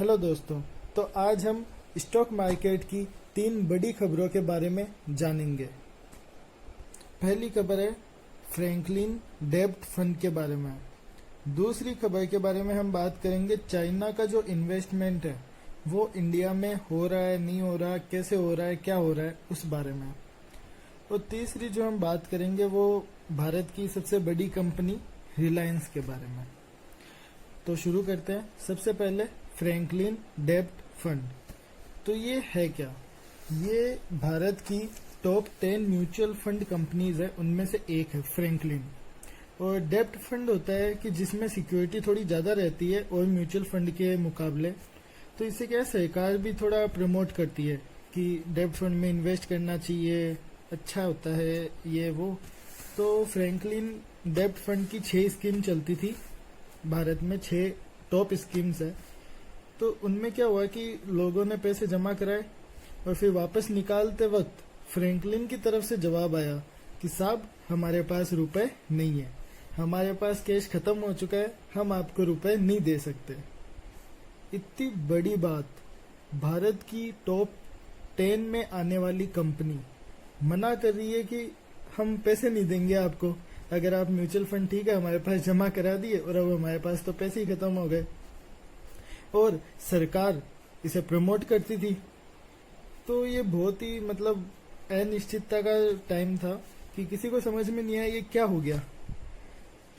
Hello दोस्तों। तो आज हम स्टॉक मार्केट की 3 बड़ी खबरों के बारे में जानेंगे। पहली खबर है फ्रैंकलिन डेब्ट फंड के बारे में। दूसरी खबर के बारे में हम बात करेंगे चाइना का जो इन्वेस्टमेंट है वो इंडिया में हो रहा है, नहीं हो रहा, कैसे हो रहा है, क्या हो रहा है, उस बारे में। और तीसरी जो हम बात करेंगे वो भारत की सबसे बड़ी कंपनी रिलायंस के बारे में। तो शुरू करते हैं। सबसे पहले फ्रैंकलिन डेब्ट फंड। तो ये है क्या? ये भारत की टॉप 10 म्यूचुअल फंड कंपनीज है, उनमें से एक है फ्रैंकलिन। और डेब्ट फंड होता है कि जिसमें सिक्योरिटी थोड़ी ज्यादा रहती है और म्यूचुअल फंड के मुकाबले। तो इससे क्या है, सरकार भी थोड़ा प्रमोट करती है कि डेब्ट फंड में इन्वेस्ट करना चाहिए, अच्छा होता है ये वो। तो फ्रैंकलिन डेब्ट फंड की 6 स्कीम चलती थी भारत में, 6 टॉप स्कीम्स है। तो उनमें क्या हुआ कि लोगों ने पैसे जमा कराए और फिर वापस निकालते वक्त फ्रैंकलिन की तरफ से जवाब आया कि साहब हमारे पास रुपए नहीं है, हमारे पास कैश खत्म हो चुका है, हम आपको रुपए नहीं दे सकते। इतनी बड़ी बात, भारत की टॉप 10 में आने वाली कंपनी मना कर रही है कि हम पैसे नहीं देंगे आपको, अगर आप म्यूचुअल फंड ठीक है हमारे पास जमा करा दिए और अब हमारे पास तो पैसे ही खत्म हो गए। और सरकार इसे प्रमोट करती थी। तो ये बहुत ही अनिश्चितता का टाइम था कि किसी को समझ में नहीं आया ये क्या हो गया।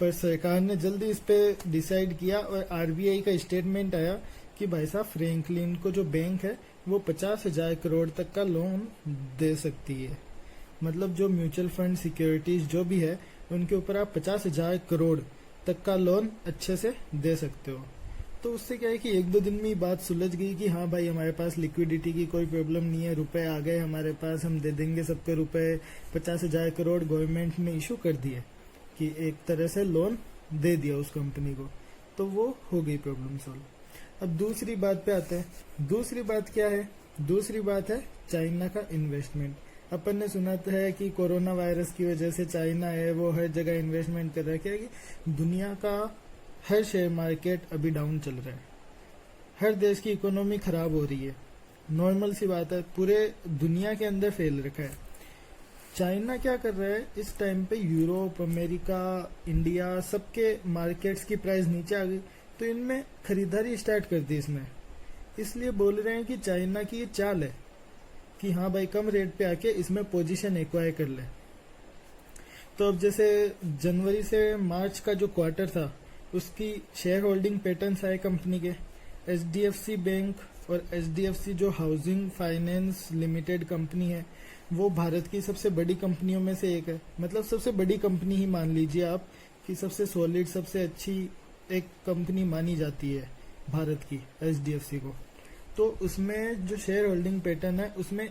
पर सरकार ने जल्दी इस पे डिसाइड किया और आरबीआई का स्टेटमेंट आया कि भाई साहब फ्रैंकलिन को जो बैंक है वो 50,000 करोड़ तक का लोन दे सकती है। मतलब जो म्यूचुअल फंड सिक्योरिटीज जो भी है उनके ऊपर आप 50,000 करोड़ तक का लोन अच्छे से दे सकते हो। तो उससे क्या है कि 1-2 दिन में ही बात सुलझ गई कि हाँ भाई हमारे पास लिक्विडिटी की कोई प्रॉब्लम नहीं है, रुपए आ गए हमारे पास, हम दे देंगे सबके रुपए। 50,000 करोड़ गवर्नमेंट ने इशू कर दिए कि एक तरह से लोन दे दिया उस कंपनी को। तो वो हो गई प्रॉब्लम सॉल्व। अब दूसरी बात पे आते हैं। दूसरी बात क्या है? दूसरी बात है चाइना का इन्वेस्टमेंट। अपन ने सुना है कि कोरोना वायरस की वजह से चाइना है वो हर जगह इन्वेस्टमेंट कर रहा है। क्या है कि दुनिया का हर शेयर मार्केट अभी डाउन चल रहा है, हर देश की इकोनॉमी खराब हो रही है। नॉर्मल सी बात है, पूरे दुनिया के अंदर फैल रखा है। चाइना क्या कर रहा है इस टाइम पे, यूरोप, अमेरिका, इंडिया सबके मार्केट्स की प्राइस नीचे आ गई, तो इनमें खरीदारी स्टार्ट कर दी इसमें। इसलिए बोल रहे हैं कि चाइना की ये चाल है कि हाँ भाई कम रेट पे आके इसमें पोजीशन एक्वायर कर ले। तो अब जैसे जनवरी से मार्च का जो क्वार्टर था उसकी शेयर होल्डिंग पैटर्न्स आए कंपनी के। एचडीएफसी बैंक और एचडीएफसी जो हाउसिंग फाइनेंस लिमिटेड कंपनी है वो भारत की सबसे बड़ी कंपनियों में से एक है। मतलब सबसे बड़ी कंपनी ही मान लीजिए आप कि सबसे सॉलिड, सबसे अच्छी एक कंपनी मानी जाती है भारत की एचडीएफसी को। तो उसमें जो शेयर होल्डिंग पैटर्न है उसमें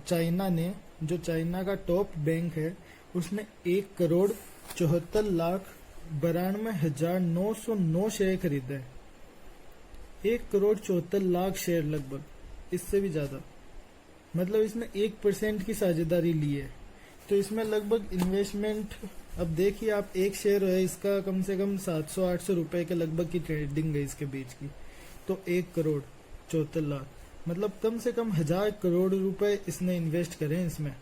चाइना ने, जो चाइना का टॉप बैंक है, उसने 1,94,92,909 शेयर खरीदा है। 1,74,00,000 शेयर लगभग, इससे भी ज्यादा। मतलब इसमें 1% की साझेदारी ली है। तो इसमें लगभग इन्वेस्टमेंट, अब देखिए आप, एक शेयर है इसका कम से कम 700-800 रुपए के लगभग की ट्रेडिंग है इसके बीच की। तो 1,74,00,000 मतलब कम से कम 1,000 करोड़ रुपए इसने इन्वेस्ट करे इसमें,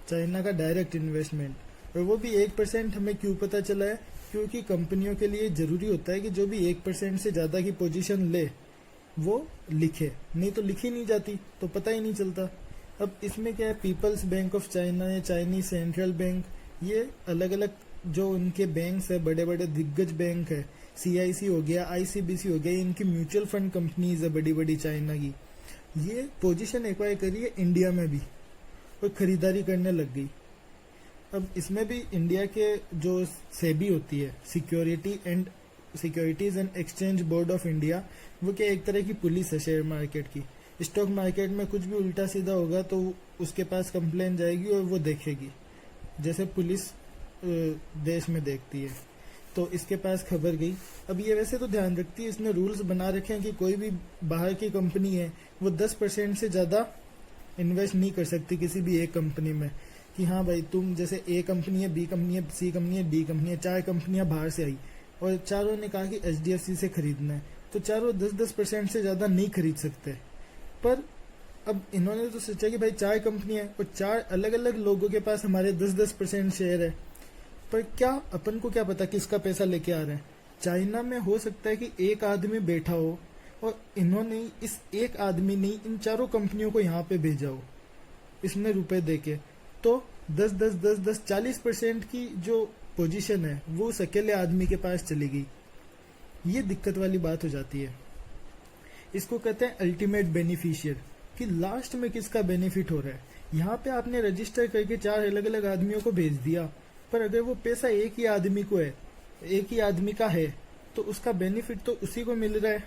चाइना का डायरेक्ट इन्वेस्टमेंट। और वो भी 1%। हमें क्यों पता चला है? क्योंकि कंपनियों के लिए जरूरी होता है कि जो भी 1% से ज्यादा की पोजीशन ले वो लिखे, नहीं तो लिखी नहीं जाती तो पता ही नहीं चलता। अब इसमें क्या है, पीपल्स बैंक ऑफ चाइना या चाइनीज सेंट्रल बैंक, ये अलग अलग जो उनके बैंक्स है, बड़े बड़े दिग्गज बैंक है, सीआईसी हो गया, आईसीबीसी हो गया, इनकी म्यूचुअल फंड कंपनीज है बड़ी बड़ी चाइना की, ये पोजीशन एक्वायर करी है इंडिया में भी और खरीदारी करने लग गई। अब इसमें भी इंडिया के जो सेबी होती है, securities and exchange board of India, वो क्या एक तरह की पुलिस है शेयर मार्केट की। स्टॉक मार्केट में कुछ भी उल्टा सीधा होगा तो उसके पास कंप्लेन जाएगी और वो देखेगी, जैसे पुलिस देश में देखती है। तो इसके पास खबर गई। अब ये वैसे तो ध्यान रखती है, इसने रूल्स बना रखे हैं कि कोई भी बाहर की कंपनी है वो 10% से ज्यादा इन्वेस्ट नहीं कर सकती किसी भी एक कंपनी में। कि हाँ भाई तुम, जैसे ए कंपनी है, बी कंपनी है, सी कंपनी है, डी कंपनी है, 4 कंपनियां बाहर से आई और चारों ने कहा कि एचडीएफसी से खरीदना है, तो चारों 10-10% से ज़्यादा नहीं खरीद सकते। पर अब इन्होंने तो सोचा कि भाई 4 कंपनी है और 4 अलग अलग लोगों के पास हमारे 10-10% शेयर है, पर क्या अपन को क्या पता किसका पैसा लेके आ रहे हैं। चाइना में हो सकता है कि एक आदमी बैठा हो और इन्होंने इस एक आदमी ने इन चारों कंपनियों को यहाँ पे भेजा हो इसने रुपए देके, तो 10-10-10-10 40% की जो पोजीशन है वो उस अकेले आदमी के पास चली गई। ये दिक्कत वाली बात हो जाती है। इसको कहते हैं अल्टीमेट बेनिफिशियर, कि लास्ट में किसका बेनिफिट हो रहा है। यहाँ पे आपने रजिस्टर करके 4 अलग अलग आदमियों को भेज दिया, पर अगर वो पैसा एक ही आदमी को है, एक ही आदमी का है, तो उसका बेनिफिट तो उसी को मिल रहा है।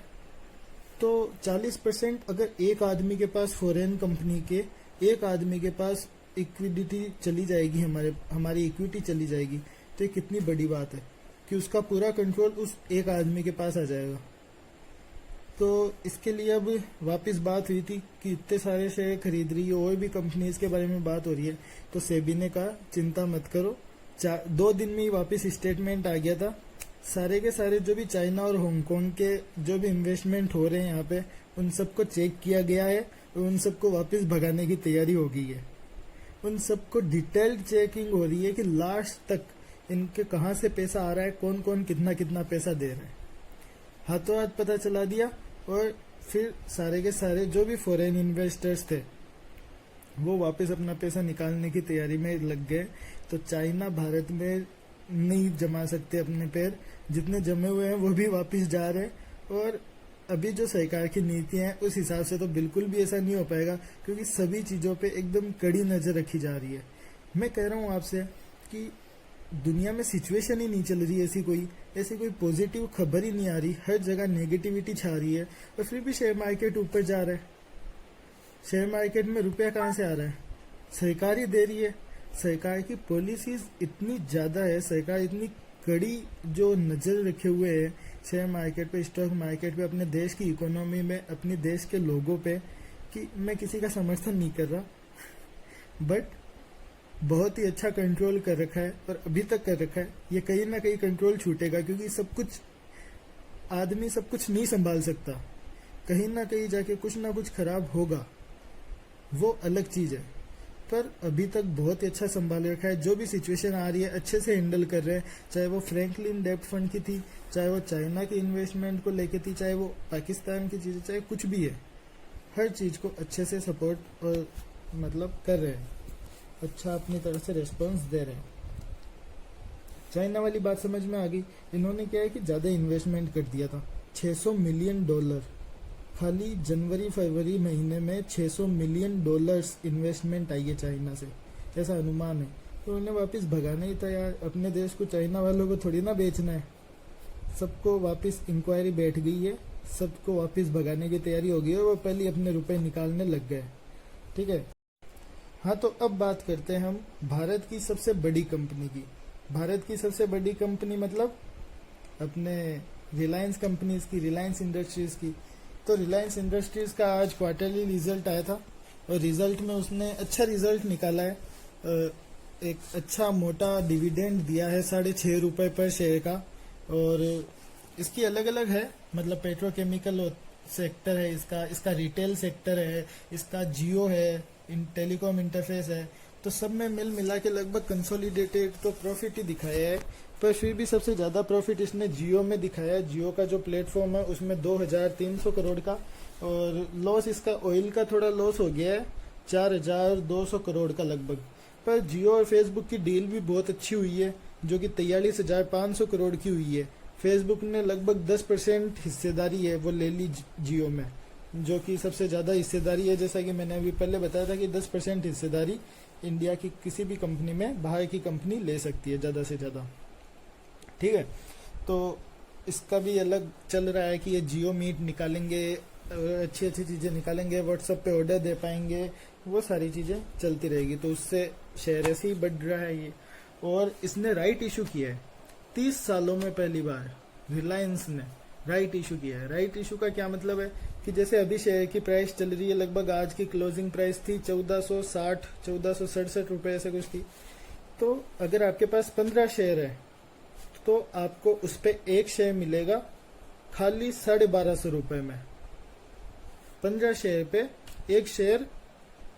तो 40% अगर एक आदमी के पास, फॉरेन कंपनी के एक आदमी के पास इक्विडिटी चली जाएगी, हमारी इक्विटी चली जाएगी, तो ये कितनी बड़ी बात है कि उसका पूरा कंट्रोल उस एक आदमी के पास आ जाएगा। तो इसके लिए अब वापस बात हुई थी कि इतने सारे शेयर खरीद रही है, और भी कंपनीज के बारे में बात हो रही है, तो सेबी ने कहा चिंता मत करो। 2 दिन में ही वापस स्टेटमेंट आ गया था। सारे के सारे जो भी चाइना और हांगकांग के जो भी इन्वेस्टमेंट हो रहे हैं यहाँ पे, उन सबको चेक किया गया है और उन सबको वापस भगाने की तैयारी हो गई है। उन सबको डिटेल्ड चेकिंग हो रही है कि लास्ट तक इनके कहाँ से पैसा आ रहा है, कौन कौन कितना कितना पैसा दे रहा है, हाथों हाथ पता चला दिया। और फिर सारे के सारे जो भी फॉरेन इन्वेस्टर्स थे वो वापस अपना पैसा निकालने की तैयारी में लग गए। तो चाइना भारत में नहीं जमा सकते अपने पैर, जितने जमे हुए हैं वो भी वापस जा रहे हैं। और अभी जो सरकार की नीतियां हैं उस हिसाब से तो बिल्कुल भी ऐसा नहीं हो पाएगा, क्योंकि सभी चीज़ों पे एकदम कड़ी नज़र रखी जा रही है। मैं कह रहा हूँ आपसे कि दुनिया में सिचुएशन ही नहीं चल रही, ऐसी कोई पॉजिटिव खबर ही नहीं आ रही, हर जगह नेगेटिविटी छा रही है, और फिर भी शेयर मार्केट ऊपर जा रहा है। शेयर मार्केट में रुपया कहाँ से आ रहा है? सरकार ही दे रही है। सरकार की पॉलिसीज इतनी ज़्यादा है, सरकार इतनी कड़ी जो नज़र रखे हुए है शेयर मार्केट पे, स्टॉक मार्केट पे, अपने देश की इकोनॉमी में, अपने देश के लोगों पे, कि मैं किसी का समर्थन नहीं कर रहा, बट बहुत ही अच्छा कंट्रोल कर रखा है और अभी तक कर रखा है। ये कहीं ना कहीं कंट्रोल छूटेगा, क्योंकि सब कुछ आदमी सब कुछ नहीं संभाल सकता, कहीं ना कहीं जाके कुछ ना कुछ खराब होगा, वो अलग चीज़ है। पर अभी तक बहुत ही अच्छा संभाल रखा है। जो भी सिचुएशन आ रही है अच्छे से हैंडल कर रहे हैं, चाहे वो फ्रैंकलिन डेब्ट फंड की थी, चाहे वो चाइना की इन्वेस्टमेंट को लेके थी, चाहे वो पाकिस्तान की चीज़ें, चाहे कुछ भी है, हर चीज़ को अच्छे से सपोर्ट और मतलब कर रहे हैं, अच्छा अपनी तरफ से रिस्पॉन्स दे रहे हैं। चाइना वाली बात समझ में आ गई। इन्होंने क्या है कि ज़्यादा इन्वेस्टमेंट कर दिया था, $600 मिलियन, खाली जनवरी फरवरी महीने में $600 मिलियन इन्वेस्टमेंट आई है चाइना से, ऐसा अनुमान है। तो उन्हें वापस भगाने ही तैयार, अपने देश को चाइना वालों को थोड़ी ना बेचना है। सबको वापस इंक्वायरी बैठ गई है, सबको वापस भगाने की तैयारी हो गई है, वो पहले अपने रुपए निकालने लग गए। ठीक है, हाँ, तो अब बात करते हैं हम भारत की सबसे बड़ी कंपनी की। भारत की सबसे बड़ी कंपनी मतलब अपने रिलायंस कंपनीज की, रिलायंस इंडस्ट्रीज की। तो रिलायंस इंडस्ट्रीज का आज क्वार्टरली रिजल्ट आया था और रिजल्ट में उसने अच्छा रिजल्ट निकाला है। एक अच्छा मोटा डिविडेंड दिया है, ₹6.5 पर शेयर का। और इसकी अलग अलग है, मतलब पेट्रोकेमिकल सेक्टर है इसका रिटेल सेक्टर है, इसका जियो है, टेलीकॉम इंटरफेस है। तो सब में मिल मिला के लगभग कंसोलिडेटेड तो प्रॉफिट ही दिखाया है, पर फिर भी सबसे ज़्यादा प्रॉफिट इसने जियो में दिखाया है। जियो का जो प्लेटफॉर्म है उसमें 2300 करोड़ का, और लॉस इसका ऑयल का थोड़ा लॉस हो गया है 4200 करोड़ का लगभग। पर जियो और फेसबुक की डील भी बहुत अच्छी हुई है, जो कि 43,500 करोड़ की हुई है। फेसबुक ने लगभग 10% हिस्सेदारी है वो ले ली जियो में, जो कि सबसे ज़्यादा हिस्सेदारी है। जैसा कि मैंने अभी पहले बताया था कि 10% हिस्सेदारी इंडिया की किसी भी कंपनी में बाहर की कंपनी ले सकती है ज़्यादा से ज़्यादा। ठीक है, तो इसका भी अलग चल रहा है कि ये जियो मीट निकालेंगे, अच्छी अच्छी चीज़ें निकालेंगे, व्हाट्सएप पे ऑर्डर दे पाएंगे, वो सारी चीज़ें चलती रहेगी। तो उससे शेयर ऐसे ही बढ़ रहा है ये। और इसने राइट इशू किया है, 30 सालों में पहली बार रिलायंस ने राइट इशू किया है। राइट इशू का क्या मतलब है कि जैसे अभी शेयर की प्राइस चल रही है, लगभग आज की क्लोजिंग प्राइस थी 1467 रुपए ऐसे कुछ थी। तो अगर आपके पास 15 शेयर है तो आपको उस पर 1 शेयर मिलेगा खाली 1250 रुपए में। 15 शेयर पे एक शेयर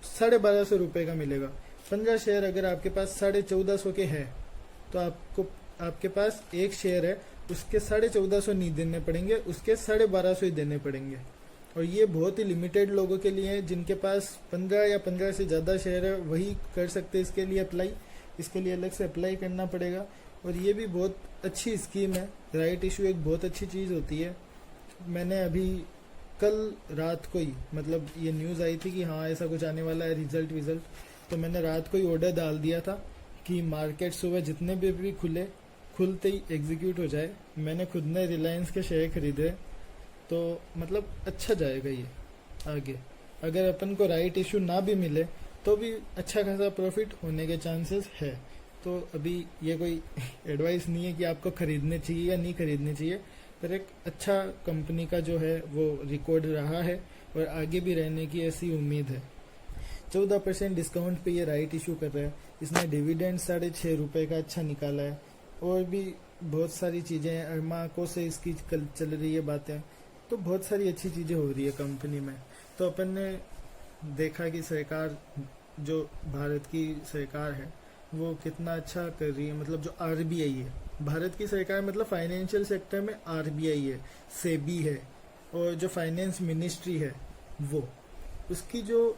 1250 रुपए का मिलेगा। 15 शेयर अगर आपके पास 1450 के है तो आपके पास एक शेयर है, उसके 1450 नहीं देने पड़ेंगे, उसके 1250 ही देने पड़ेंगे। और ये बहुत ही लिमिटेड लोगों के लिए है, जिनके पास 15 या 15 से ज़्यादा शेयर है वही कर सकते हैं इसके लिए अप्लाई। इसके लिए अलग से अप्लाई करना पड़ेगा। और ये भी बहुत अच्छी स्कीम है। राइट इशू एक बहुत अच्छी चीज़ होती है। मैंने अभी कल रात को ही, मतलब ये न्यूज़ आई थी कि हाँ ऐसा कुछ आने वाला है रिजल्ट, तो मैंने रात को ही ऑर्डर डाल दिया था कि मार्केट सुबह जितने भी खुलते ही एग्जीक्यूट हो जाए। मैंने खुद ने रिलायंस के शेयर खरीदे, तो मतलब अच्छा जाएगा ये आगे। अगर अपन को राइट इशू ना भी मिले तो भी अच्छा खासा प्रॉफिट होने के चांसेस है। तो अभी ये कोई एडवाइस नहीं है कि आपको खरीदने चाहिए या नहीं खरीदने चाहिए, पर एक अच्छा कंपनी का जो है वो रिकॉर्ड रहा है और आगे भी रहने की ऐसी उम्मीद है। 14% डिस्काउंट पे ये राइट इशू कर रहा है। इसने डिविडेंड 6.5 रुपये का अच्छा निकाला है। और भी बहुत सारी चीज़ें हैं, अरमाको से इसकी चल रही है बातें, तो बहुत सारी अच्छी चीज़ें हो रही है कंपनी में। तो अपन ने देखा कि सरकार, जो भारत की सरकार है वो कितना अच्छा कर रही है। मतलब जो आरबीआई है, भारत की सरकार मतलब फाइनेंशियल सेक्टर में आरबीआई है, सेबी है, और जो फाइनेंस मिनिस्ट्री है वो, उसकी जो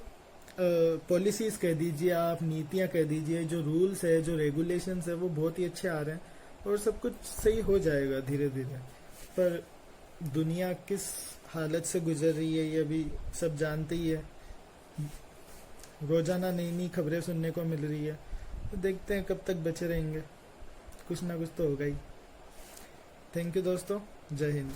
पॉलिसीज कह दीजिए आप, नीतियां कह दीजिए, जो रूल्स है, जो रेगुलेशंस है, वो बहुत ही अच्छे आ रहे हैं और सब कुछ सही हो जाएगा धीरे धीरे। पर दुनिया किस हालत से गुजर रही है ये अभी सब जानते ही है। रोजाना नई नई खबरें सुनने को मिल रही है, तो देखते हैं कब तक बचे रहेंगे। कुछ ना कुछ तो होगा ही। थैंक यू दोस्तों, जय हिंद।